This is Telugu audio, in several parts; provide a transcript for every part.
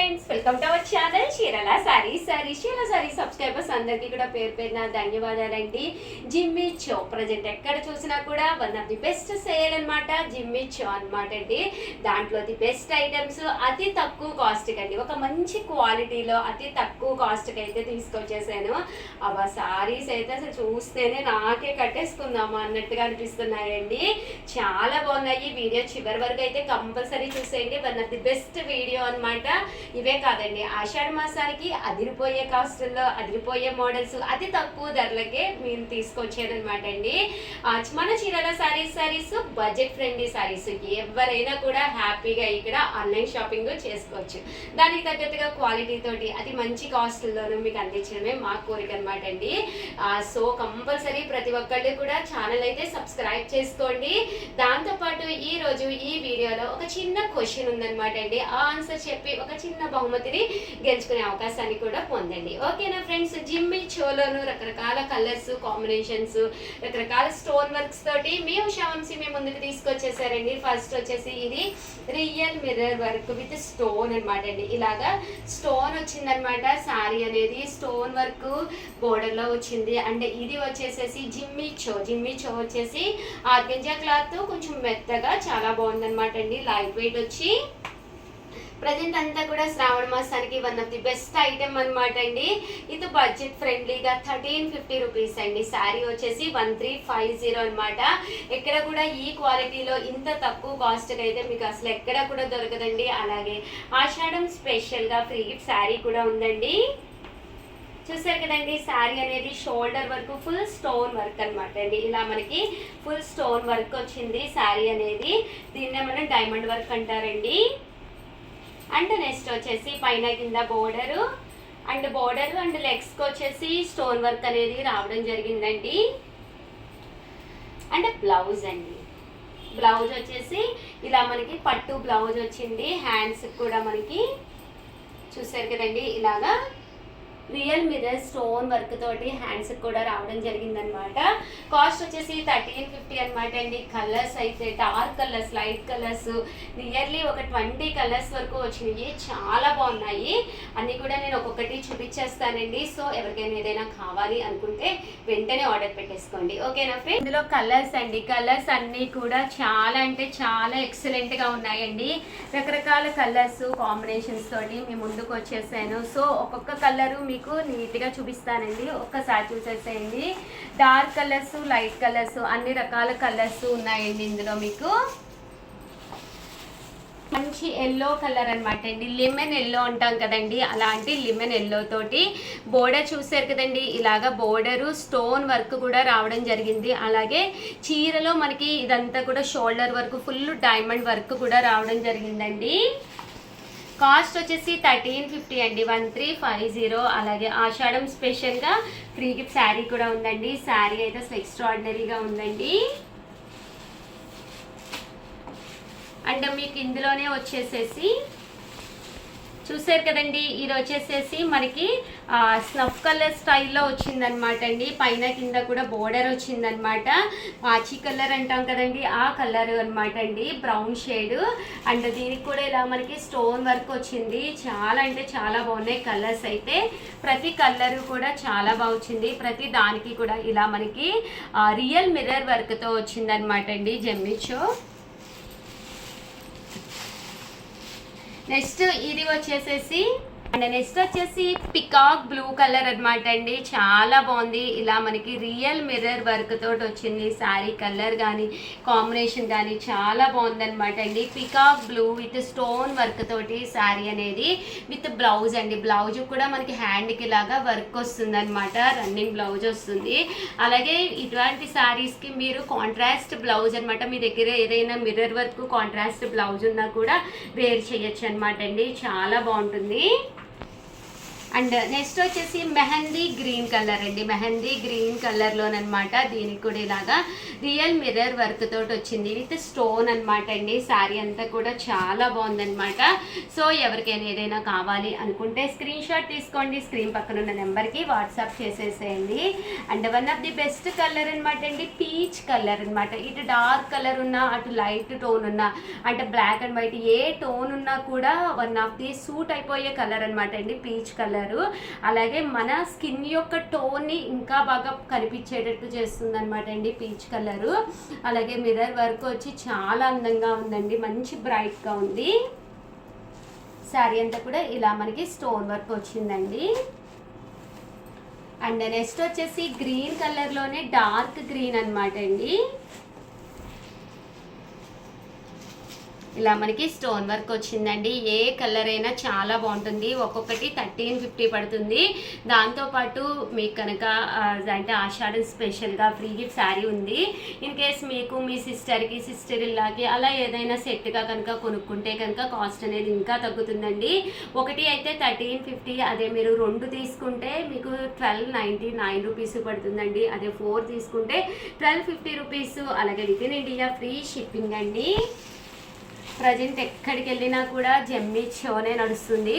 Friends, welcome to our channel చీరల సారీస్. చీరల సారీస్ సబ్స్క్రైబర్స్ అందరికీ కూడా పేరు పేరున ధన్యవాదాలండి. జిమ్మి చో ప్రజెంట్ ఎక్కడ చూసినా కూడా one of the best sale అనమాట. జిమ్మి చో అనమాట అండి. దాంట్లో ది బెస్ట్ ఐటమ్స్ అతి తక్కువ కాస్ట్కి అండి, ఒక మంచి క్వాలిటీలో అతి తక్కువ కాస్ట్కి అయితే తీసుకొచ్చేసాను. ఆ సారీస్ అయితే అసలు చూస్తేనే నాకే కట్టేసుకుందాము అన్నట్టుగా అనిపిస్తున్నాయండి. చాలా బాగున్నాయి. వీడియో చివరి వరకు అయితే కంపల్సరీ చూసేయండి. One of the best video అనమాట. ఇవే కాదండి, ఆషాఢ మాసానికి అదిరిపోయే కాస్టుల్లో అదిరిపోయే మోడల్స్ అతి తక్కువ ధరలకే మీరు తీసుకొచ్చాను అనమాట అండి. మన చీరల సారీస్ బడ్జెట్ ఫ్రెండ్లీ సారీస్, ఎవరైనా కూడా హ్యాపీగా ఇక్కడ ఆన్లైన్ షాపింగ్ చేసుకోవచ్చు. దానికి తగ్గట్టుగా క్వాలిటీ తోటి అతి మంచి కాస్టుల్లోనూ మీకు అందించడమే మా కోరిక అనమాట అండి. సో కంపల్సరీ ప్రతి ఒక్కళ్ళు కూడా ఛానల్ అయితే సబ్స్క్రైబ్ చేసుకోండి. దాంతోపాటు ఈ రోజు ఈ వీడియోలో ఒక చిన్న క్వశ్చన్ ఉందన్నమాట అండి. ఆ ఆన్సర్ చెప్పి ఒక చిన్న బహుమతిని గెలుచుకునే అవకాశాన్ని కూడా పొందండి. ఓకేనా ఫ్రెండ్స్? జిమ్మి చోలోను రకరకాల కలర్స్ కాంబినేషన్స్, రకరకాల స్టోన్ వర్క్స్ తోటి మీ ఉషావంశీ మీ ముందుకు తీసుకొచ్చేసారండి. ఫస్ట్ వచ్చేసి ఇది real mirror work with stone అనమాట అండి. ఇలాగా స్టోన్ వచ్చిందనమాట. శారీ అనేది స్టోన్ వర్క్ బోర్డర్ లో వచ్చింది. అండ్ ఇది వచ్చేసేసి జిమ్మి చో వచ్చేసి ఆర్గంజా క్లాత్ కొంచెం మెత్తగా చాలా బాగుందనమాట అండి. లైట్ వెయిట్ వచ్చి ప్రజెంట్ అంతా కూడా శ్రావణ మాసానికి one of the best item అనమాట అండి. ఇది బడ్జెట్ ఫ్రెండ్లీగా 1350 రూపీస్ అండి. శారీ వచ్చేసి 1350 అనమాట. ఎక్కడ కూడా ఈ క్వాలిటీలో ఇంత తక్కువ కాస్ట్కి అయితే మీకు అసలు ఎక్కడ కూడా దొరకదండి. అలాగే ఆషాఢం స్పెషల్గా ఫ్రీ గిఫ్ట్ శారీ కూడా ఉందండి. చూసారు కదండి, శారీ అనేది షోల్డర్ వరకు ఫుల్ స్టోన్ వర్క్ అనమాట అండి. ఇలా మనకి ఫుల్ స్టోన్ వర్క్ వచ్చింది శారీ అనేది. దీన్నే మనం డైమండ్ వర్క్ అంటారండి. అండ్ నెక్స్ట్ వచ్చేసి పైన కింద బోర్డర్ అండ్ లెగ్స్కి వచ్చేసి స్టోన్ వర్క్ అనేది రావడం జరిగిందండి. అండ్ బ్లౌజ్ అండి, బ్లౌజ్ వచ్చేసి ఇలా మనకి పట్టు బ్లౌజ్ వచ్చింది. హ్యాండ్స్ కూడా మనకి చూసారు కదండి, ఇలాగా రియల్ మిర్రర్ స్టోన్ వర్క్ తోటి హ్యాండ్స్ కూడా రావడం జరిగిందనమాట. కాస్ట్ వచ్చేసి 1350 అనమాట అండి. కలర్స్ అయితే dark colours, light colours, nearly ఒక 20 కలర్స్ వరకు వచ్చినాయి. చాలా బాగున్నాయి. అన్నీ కూడా నేను ఒక్కొక్కటి చూపించేస్తానండి. సో ఎవరికైనా ఏదైనా కావాలి అనుకుంటే వెంటనే ఆర్డర్ పెట్టేసుకోండి. ఓకేనా ఫ్రెండ్? ఇందులో కలర్స్ అండి, కలర్స్ అన్నీ కూడా చాలా అంటే చాలా ఎక్సలెంట్గా ఉన్నాయండి. రకరకాల కలర్స్ కాంబినేషన్స్ తోటి మీ ముందుకు వచ్చేసాను. సో ఒక్కొక్క కలరు మీకు నీట్గా చూపిస్తానండి. ఒక్కసారి చూసేసేయండి. డార్క్ కలర్స్, లైట్ కలర్స్, అన్ని రకాల కలర్స్ ఉన్నాయండి. ఇందులో మీకు మంచి ఎల్లో కలర్ అనమాట అండి. లెమన్ ఎల్లో అంటాం కదండి, అలాంటి లెమన్ ఎల్లో తోటి బోర్డర్ చూసారు కదండి. ఇలాగా బోర్డరు స్టోన్ వర్క్ కూడా రావడం జరిగింది. అలాగే చీరలో మనకి ఇదంతా కూడా shoulder work full diamond work కూడా రావడం జరిగిందండి. కాస్ట్ వచ్చేసి 1350 అండి, 1350. అలాగే ఆషాఢం స్పెషల్గా ఫ్రీ గిఫ్ట్ శారీ కూడా ఉందండి. శారీ అయితే అసలు ఎక్స్ట్రాడినరీగా ఉందండి. అండ్ మీకు ఇందులోనే వచ్చేసేసి చూసారు కదండి, ఇది వచ్చేసేసి మనకి స్నఫ్ కలర్ స్టైల్లో వచ్చిందనమాట అండి. పైన కింద కూడా బోర్డర్ వచ్చిందనమాట. పాచి కలర్ అంటాం కదండి, ఆ కలర్ అనమాట అండి, బ్రౌన్ షేడ్. అండ్ దీనికి కూడా ఇలా మనకి స్టోన్ వర్క్ వచ్చింది. చాలా అంటే చాలా బాగున్నాయి కలర్స్ అయితే. ప్రతి కలర్ కూడా చాలా బాగా వచ్చింది. ప్రతి దానికి కూడా ఇలా మనకి రియల్ మిర్రర్ వర్క్తో వచ్చిందనమాట అండి జిమ్మి చో. నెక్స్ట్ ఇది వచ్చేసేసి అండ్ నెక్స్ట్ వచ్చేసి పికాక్ బ్లూ కలర్ అనమాట అండి. చాలా బాగుంది. ఇలా మనకి రియల్ మిర్రర్ వర్క్ తోటి వచ్చింది. శారీ కలర్ కానీ కాంబినేషన్ కానీ చాలా బాగుందనమాట అండి. Peacock blue with stone work తోటి శారీ అనేది విత్ బ్లౌజ్ అండి. బ్లౌజ్ కూడా మనకి హ్యాండ్కి లాగా వర్క్ వస్తుంది అనమాట, రన్నింగ్ బ్లౌజ్ వస్తుంది. అలాగే ఇటువంటి శారీస్కి మీరు కాంట్రాస్ట్ బ్లౌజ్ అనమాట, మీ దగ్గర ఏదైనా మిర్రర్ వర్క్ కాంట్రాస్ట్ బ్లౌజ్ ఉన్నా కూడా వేర్ చేయొచ్చు అనమాట అండి. చాలా బాగుంటుంది. అండ్ నెక్స్ట్ వచ్చేసి మెహందీ గ్రీన్ కలర్ అండి. మెహందీ గ్రీన్ కలర్లోనమాట. దీనికి కూడా ఇలాగా రియల్ మిర్రర్ వర్క్ తోటి వచ్చింది విత్ స్టోన్ అనమాట అండి. శారీ అంతా కూడా చాలా బాగుందనమాట. సో ఎవరికైనా ఏదైనా కావాలి అనుకుంటే స్క్రీన్ షాట్ తీసుకోండి, స్క్రీన్ పక్కన ఉన్న నెంబర్కి వాట్సాప్ చేసేసేయండి. And one of the best colour అనమాట అండి, పీచ్ కలర్ అనమాట. ఇటు డార్క్ కలర్ ఉన్నా, అటు లైట్ టోన్ ఉన్నా, అంటే బ్లాక్ అండ్ వైట్ ఏ టోన్ ఉన్నా కూడా వన్ ఆఫ్ ది సూట్ అయిపోయే కలర్ అనమాట అండి, పీచ్ కలర్. అలాగే మన స్కిన్ యొక్క టోన్ని ఇంకా బాగా కనిపించేటట్టు చేస్తుంది అనమాట అండి పీచ్ కలరు. అలాగే మిర్రర్ వర్క్ వచ్చి చాలా అందంగా ఉందండి, మంచి బ్రైట్గా ఉంది. శారీ అంతా కూడా ఇలా మనకి స్టోన్ వర్క్ వచ్చిందండి. అండ్ నెక్స్ట్ వచ్చేసి గ్రీన్ కలర్లోనే డార్క్ గ్రీన్ అనమాట అండి. ఇలా మనకి స్టోన్ వర్క్ వచ్చిందండి. ఏ కలర్ అయినా చాలా బాగుంటుంది. ఒక్కొక్కటి 1350 పడుతుంది. దాంతోపాటు మీకు కనుక అంటే ఆషాఢం స్పెషల్గా ఫ్రీ గిఫ్ట్ శారీ ఉంది. ఇన్ కేస్ మీకు మీ సిస్టర్కి, సిస్టర్ ఇల్లాకి అలా ఏదైనా సెట్గా కనుక కొనుక్కుంటే కనుక కాస్ట్ అనేది ఇంకా తగ్గుతుందండి. ఒకటి అయితే 1350, అదే మీరు 2 తీసుకుంటే మీకు 1299 రూపీస్ పడుతుందండి. అదే 4 తీసుకుంటే 1250 రూపీస్. అలాగే with in India free shipping అండి. ప్రజెంట్ ఎక్కడికి వెళ్ళినా కూడా జమ్మి షోనే నడుస్తుంది.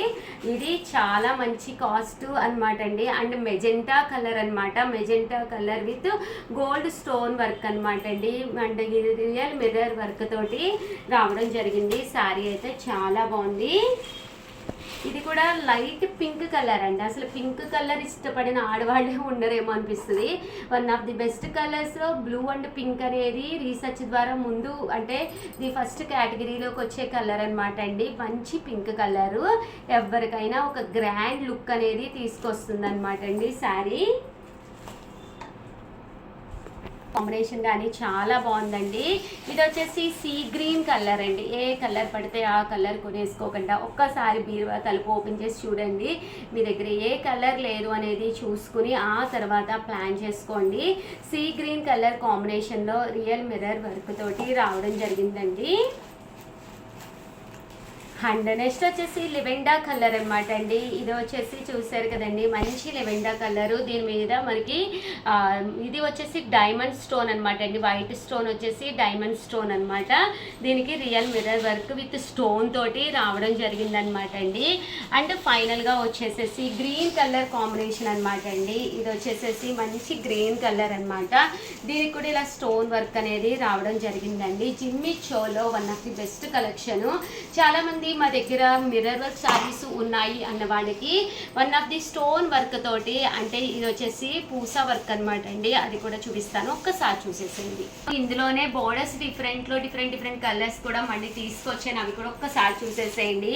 ఇది చాలా మంచి కాస్ట్ అనమాట అండి. అండ్ మెజెంటా కలర్ అనమాట, magenta colour with gold stone work అనమాట అండి. అండ్ ఇది రియల్ మిర్రర్ వర్క్ తోటి రావడం జరిగింది. శారీ అయితే చాలా బాగుంది. ఇది కూడా లైట్ పింక్ కలర్ అండి. అసలు పింక్ కలర్ ఇష్టపడిన ఆడవాళ్ళే ఉండరేమో అనిపిస్తుంది. One of the best colours blue and pink అనేది రీసెర్చ్ ద్వారా ముందు అంటే ది ఫస్ట్ కేటగిరీలోకి వచ్చే కలర్ అనమాట అండి. మంచి పింక్ కలరు ఎవరికైనా ఒక గ్రాండ్ లుక్ అనేది తీసుకొస్తుంది అనమాట అండి శారీ. కాంబినేషన్ కానీ చాలా బాగుందండి. ఇది వచ్చేసి సీ గ్రీన్ కలర్ అండి. ఏ కలర్ పడితే ఆ కలర్ కొనేసుకోకుండా ఒక్కసారి బీరువా తలుపు ఓపెన్ చేసి చూడండి. మీ దగ్గర ఏ కలర్ లేదు అనేది చూసుకుని ఆ తర్వాత ప్లాన్ చేసుకోండి. సీ గ్రీన్ కలర్ కాంబినేషన్లో రియల్ మిర్రర్ వర్క్ తోటి రావడం జరిగిందండి. అండ్ నెక్స్ట్ వచ్చేసి లెవెండా కలర్ అనమాట అండి. ఇది వచ్చేసి చూసారు కదండి, మంచి లెవెండా కలరు. దీని మీద మనకి ఇది వచ్చేసి డైమండ్ స్టోన్ అనమాట అండి. వైట్ స్టోన్ వచ్చేసి డైమండ్ స్టోన్ అనమాట. దీనికి real mirror work with stone తోటి రావడం జరిగిందనమాట అండి. అండ్ ఫైనల్గా వచ్చేసేసి గ్రీన్ కలర్ కాంబినేషన్ అనమాట అండి. ఇది వచ్చేసేసి మంచి గ్రీన్ కలర్ అనమాట. దీనికి కూడా ఇలా స్టోన్ వర్క్ అనేది రావడం జరిగిందండి. జిమ్మి చోలో one of the best collection. చాలామంది మా దగ్గర మిర్రర్ వర్క్ శారీస్ ఉన్నాయి అన్న వాళ్ళకి one of the stone work తోటి, అంటే ఇది వచ్చేసి పూసా వర్క్ అనమాట అండి. అది కూడా చూపిస్తాను, ఒక్కసారి చూసేసేయండి. ఇందులోనే బోర్డర్స్ డిఫరెంట్ కలర్స్ కూడా మళ్ళీ తీసుకొచ్చాను, అవి కూడా ఒక్కసారి చూసేసేయండి.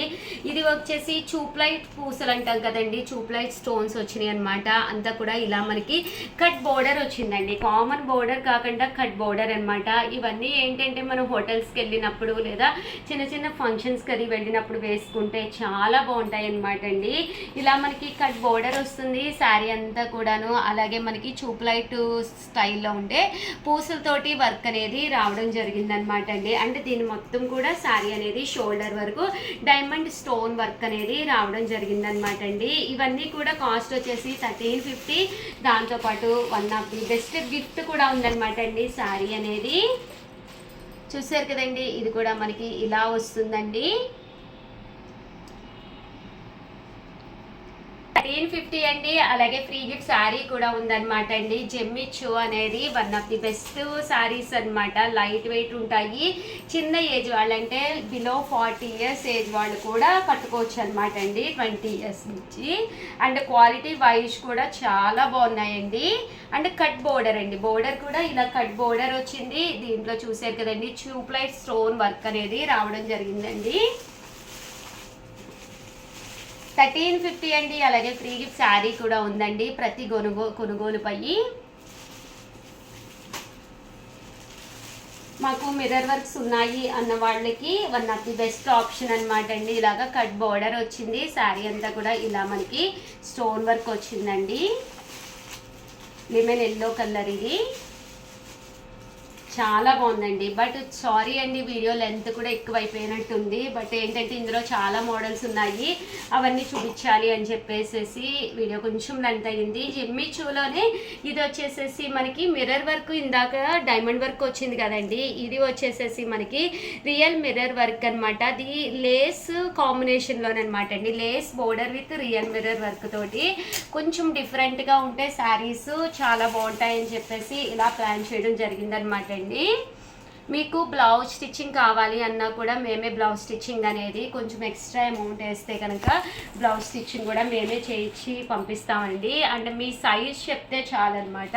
ఇది వచ్చేసి చూప్లైట్ పూసలు అంటాం కదండి, చూప్లైట్ స్టోన్స్ వచ్చినాయి అనమాట. అంతా కూడా ఇలా మనకి కట్ బోర్డర్ వచ్చిందండి. కామన్ బోర్డర్ కాకుండా కట్ బోర్డర్ అనమాట. ఇవన్నీ ఏంటంటే మనం హోటల్స్కి వెళ్ళినప్పుడు లేదా చిన్న చిన్న ఫంక్షన్స్కి అది వెళ్ళినప్పుడు వేసుకుంటే చాలా బాగుంటాయి అనమాట అండి. ఇలా మనకి కట్ బోర్డర్ వస్తుంది శారీ అంతా కూడాను. అలాగే మనకి చూప్లైట్ స్టైల్లో ఉండే పూసలతోటి వర్క్ అనేది రావడం జరిగిందనమాట అండి. అంటే దీని మొత్తం కూడా శారీ అనేది షోల్డర్ వరకు డైమండ్ స్టోన్ వర్క్ అనేది రావడం జరిగిందనమాట అండి. ఇవన్నీ కూడా కాస్ట్ వచ్చేసి 1350. దాంతోపాటు one of the best gift కూడా ఉందన్నమాట అండి శారీ అనేది. చూసారు కదండి, ఇది కూడా మనకి ఇలా వస్తుందండి. 1350 అండి. అలాగే ఫ్రీ గిఫ్ట్ శారీ కూడా ఉందన్నమాట అండి. జెమ్మిచు అనేది one of the best saris అనమాట. లైట్ వెయిట్ ఉంటాయి. చిన్న ఏజ్ వాళ్ళంటే బిలో 40 ఇయర్స్ ఏజ్ వాళ్ళు కూడా కట్టుకోవచ్చు అనమాట అండి, 20 ఇయర్స్ నుంచి. అండ్ క్వాలిటీ వైజ్ కూడా చాలా బాగున్నాయండి. అండ్ కట్ బోర్డర్ అండి, బోర్డర్ కూడా ఇలా కట్ బోర్డర్ వచ్చింది. దీంట్లో చూసారు కదండి, ట్యూబ్లైట్ స్టోన్ వర్క్ అనేది రావడం జరిగిందండి. 1350 అండి. అలాగే ఫ్రీ గిఫ్ట్ శారీ కూడా ఉందండి ప్రతి కొనుగోలుపై. మాకు మిర్రర్ వర్క్స్ ఉన్నాయి అన్న వాళ్ళకి one of the best option అనమాట అండి. ఇలాగా కట్ బోర్డర్ వచ్చింది, శారీ అంతా కూడా ఇలా మనకి స్టోన్ వర్క్ వచ్చిందండి. లెమన్ ఎల్లో కలర్ ఇది చాలా బాగుందండి. బట్ సారీ అండి, వీడియో లెంత్ కూడా ఎక్కువైపోయినట్టుంది. బట్ ఏంటంటే ఇందులో చాలా మోడల్స్ ఉన్నాయి, అవన్నీ చూపించాలి అని చెప్పేసి వీడియో కొంచెం లెంత్ అయ్యింది. జిమ్మి చూలోనే ఇది వచ్చేసేసి మనకి మిర్రర్ వర్క్, ఇందాక డైమండ్ వర్క్ వచ్చింది కదండి, ఇది వచ్చేసేసి మనకి రియల్ మిర్రర్ వర్క్ అనమాట. అది లేస్ కాంబినేషన్లోనమాట అండి. Lace border with real mirror work తోటి కొంచెం డిఫరెంట్గా ఉంటే శారీస్ చాలా బాగుంటాయని చెప్పేసి ఇలా ప్లాన్ చేయడం జరిగిందనమాట అండి. మీకు బ్లౌజ్ స్టిచ్చింగ్ కావాలి అన్నా కూడా మేమే బ్లౌజ్ స్టిచ్చింగ్ అనేది కొంచెం ఎక్స్ట్రా అమౌంట్ వేస్తే కనుక బ్లౌజ్ స్టిచ్చింగ్ కూడా మేమే చేయించి పంపిస్తామండి. అంటే మీ సైజ్ చెప్తే చాలన్నమాట.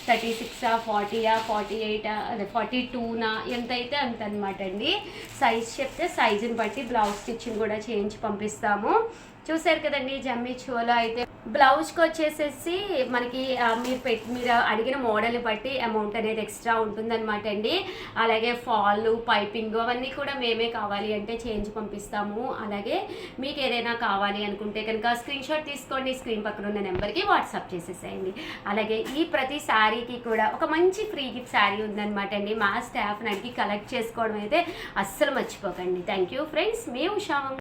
36 40 48 అదే 42 ఎంత అయితే అంత అనమాట అండి. సైజ్ చెప్తే సైజుని బట్టి బ్లౌజ్ స్టిచ్చింగ్ కూడా చేయించి పంపిస్తాము. చూసారు కదండి జమ్మి చోలో అయితే బ్లౌజ్కి వచ్చేసేసి మనకి మీరు అడిగిన మోడల్ని బట్టి అమౌంట్ అనేది ఎక్స్ట్రా ఉంటుందన్నమాట అండి. అలాగే ఫాల్ పైపింగ్ అవన్నీ కూడా మేమే కావాలి అంటే చేంజ్ పంపిస్తాము. అలాగే మీకు ఏదైనా కావాలి అనుకుంటే కనుక స్క్రీన్ షాట్ తీసుకోండి, స్క్రీన్ పక్కన ఉన్న నెంబర్కి వాట్సాప్ చేసేసేయండి. అలాగే ఈ ప్రతి శారీకి కూడా ఒక మంచి ఫ్రీ గిఫ్ట్ శారీ ఉందన్నమాట అండి. మా స్టాఫ్ని అడిగి కలెక్ట్ చేసుకోవడం అయితే అస్సలు మర్చిపోకండి. Thank you friends, me Usha.